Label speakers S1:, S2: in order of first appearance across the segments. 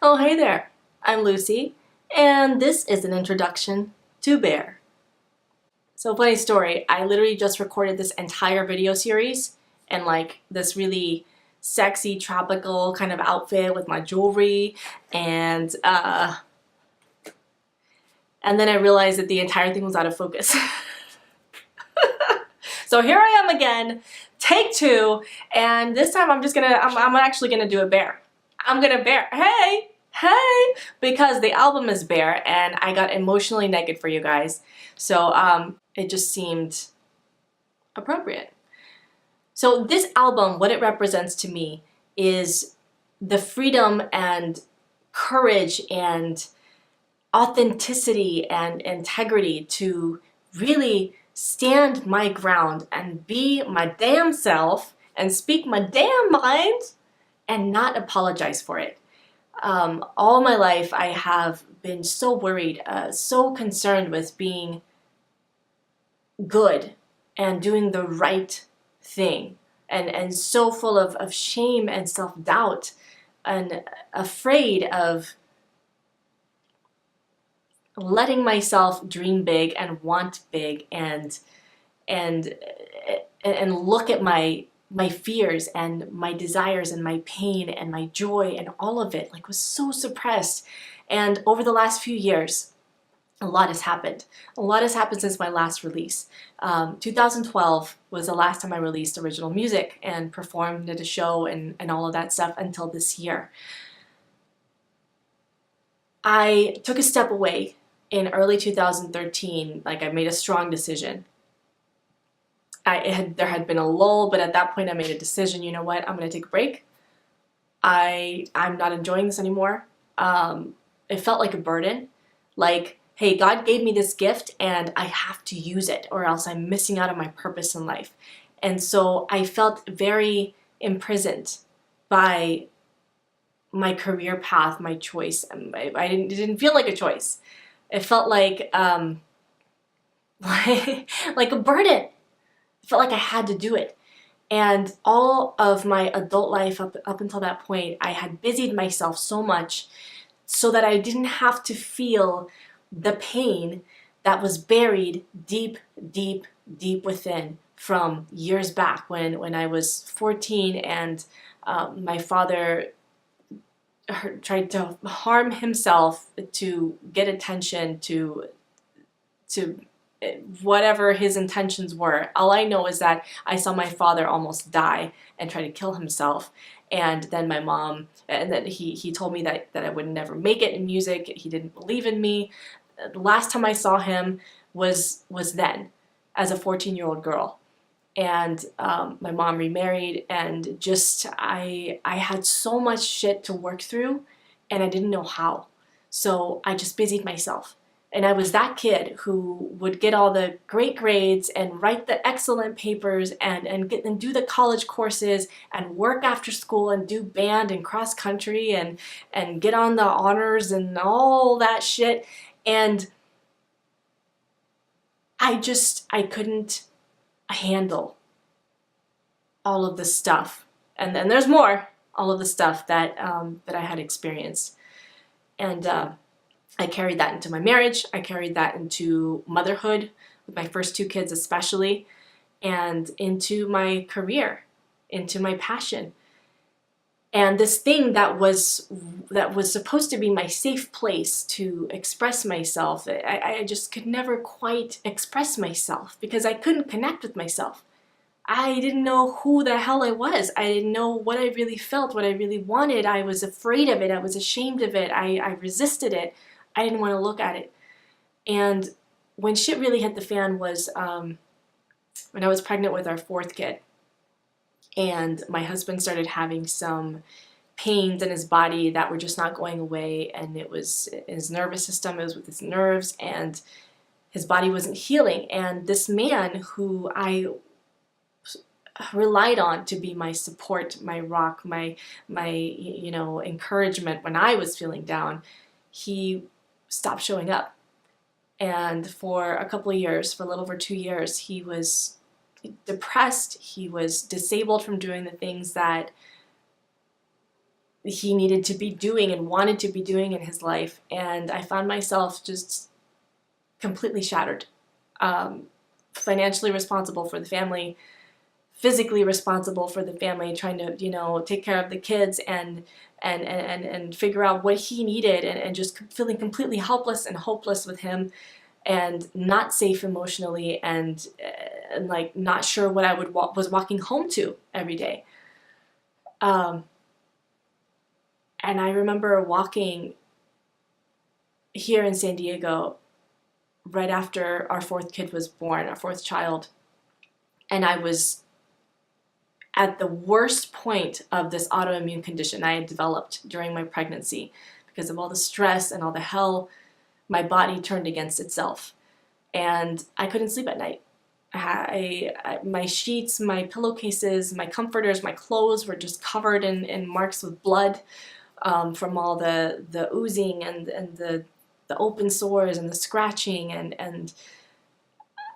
S1: Oh, hey there. I'm Lucy, and this is an introduction to Bear. So, funny story, I literally just recorded this entire video series and like this really sexy tropical kind of outfit with my jewelry and then I realized that the entire thing was out of focus. So here I am again, take two, and this time I'm actually gonna do a bear. I'm gonna bear, hey, because the album is Bear and I got emotionally naked for you guys. So it just seemed appropriate. So this album, what it represents to me is the freedom and courage and authenticity and integrity to really stand my ground and be my damn self and speak my damn mind and not apologize for it. All my life I have been so worried, so concerned with being good and doing the right thing and so full of shame and self-doubt and afraid of letting myself dream big and want big and look at my fears and my desires and my pain and my joy and all of it like was so suppressed. And over the last few years, a lot has happened. A lot has happened since my last release. 2012 was the last time I released original music and performed at a show and all of that stuff until this year. I took a step away in early 2013. Like I made a strong decision. There had been a lull, but at that point I made a decision, you know what, I'm gonna take a break. I'm not enjoying this anymore. It felt like a burden. Like, hey, God gave me this gift and I have to use it or else I'm missing out on my purpose in life. And so I felt very imprisoned by my career path, my choice. It didn't feel like a choice. It felt like like a burden. It felt like I had to do it. And all of my adult life up until that point, I had busied myself so much so that I didn't have to feel the pain that was buried deep, deep, deep within from years back when I was 14 and my father tried to harm himself to get attention to whatever his intentions were. All I know is that I saw my father almost die and try to kill himself. And then my mom, and then he told me that I would never make it in music. He didn't believe in me. The last time I saw him was then, as a 14-year-old girl. And my mom remarried, and just I had so much shit to work through, and I didn't know how. So I just busied myself. And I was that kid who would get all the great grades and write the excellent papers and do the college courses and work after school and do band and cross country and get on the honors and all that shit. And I couldn't handle all of the stuff. And then there's more, all of the stuff that I had experienced. And I carried that into my marriage. I carried that into motherhood, with my first two kids especially, and into my career, into my passion. And this thing that was supposed to be my safe place to express myself, I just could never quite express myself because I couldn't connect with myself. I didn't know who the hell I was. I didn't know what I really felt, what I really wanted. I was afraid of it. I was ashamed of it. I resisted it. I didn't want to look at it. And when shit really hit the fan was when I was pregnant with our fourth kid. And my husband started having some pains in his body that were just not going away. And it was his nervous system, it was with his nerves, and his body wasn't healing. And this man who I relied on to be my support, my rock, my encouragement when I was feeling down, he stopped showing up. And for a couple of years, for a little over 2 years, he was depressed. He was disabled from doing the things that he needed to be doing and wanted to be doing in his life. And I found myself just completely shattered. Financially responsible for the family, physically responsible for the family, trying to, take care of the kids and figure out what he needed, and just feeling completely helpless and hopeless with him, and not safe emotionally, and like not sure what I was walking home to every day. And I remember walking here in San Diego right after our fourth kid was born, our fourth child, and I was at the worst point of this autoimmune condition I had developed during my pregnancy. Because of all the stress and all the hell, my body turned against itself, and I couldn't sleep at night. My sheets, my pillowcases, my comforters, my clothes were just covered in marks with blood, from all the oozing and the open sores and the scratching, and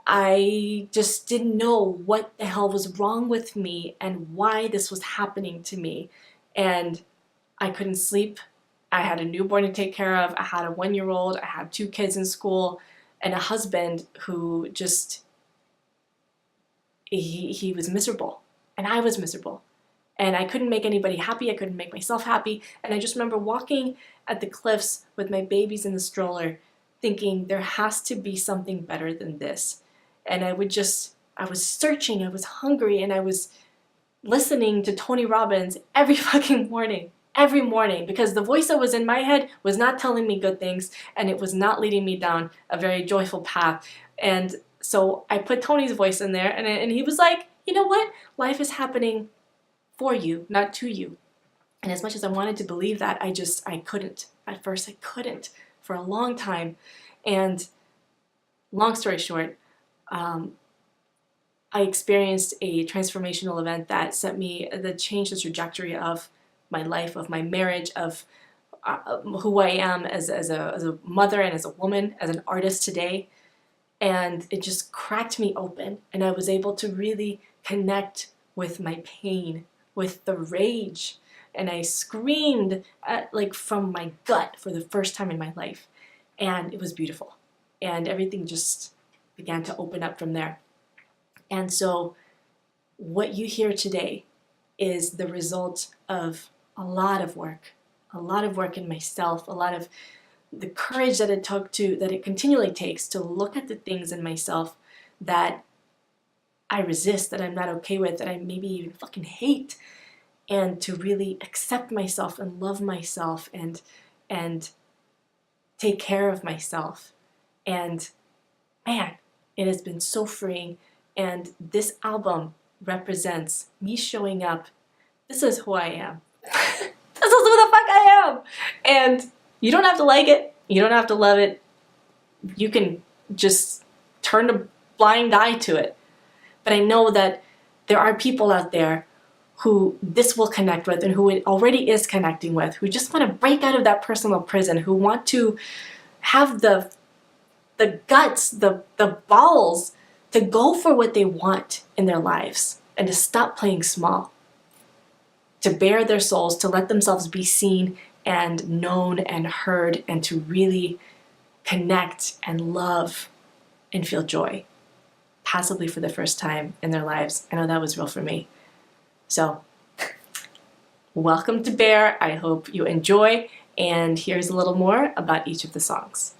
S1: I just didn't know what the hell was wrong with me and why this was happening to me. And I couldn't sleep. I had a newborn to take care of. I had a 1-year-old. I had 2 kids in school, and a husband who just, he was miserable, and I was miserable. And I couldn't make anybody happy. I couldn't make myself happy. And I just remember walking at the cliffs with my babies in the stroller, thinking there has to be something better than this. And I was searching, I was hungry, and I was listening to Tony Robbins every fucking morning, because the voice that was in my head was not telling me good things, and it was not leading me down a very joyful path. And so I put Tony's voice in there, and he was like, you know what? Life is happening for you, not to you. And as much as I wanted to believe that, I couldn't. At first, I couldn't for a long time. And long story short, I experienced a transformational event that changed the trajectory of my life, of my marriage, of who I am as a mother and as a woman, as an artist today. And it just cracked me open, and I was able to really connect with my pain, with the rage, and I screamed from my gut for the first time in my life, and it was beautiful, and everything just began to open up from there. And so what you hear today is the result of a lot of work in myself, a lot of the courage that it continually takes to look at the things in myself that I resist, that I'm not okay with, that I maybe even fucking hate, and to really accept myself and love myself and take care of myself. And man, it has been so freeing. And this album represents me showing up. This is who I am. This is who the fuck I am. And you don't have to like it. You don't have to love it. You can just turn a blind eye to it. But I know that there are people out there who this will connect with, and who it already is connecting with, who just want to break out of that personal prison, who want to have the guts, the balls to go for what they want in their lives, and to stop playing small, to bare their souls, to let themselves be seen and known and heard, and to really connect and love and feel joy, possibly for the first time in their lives. I know that was real for me. So, welcome to Bear. I hope you enjoy, and here's a little more about each of the songs.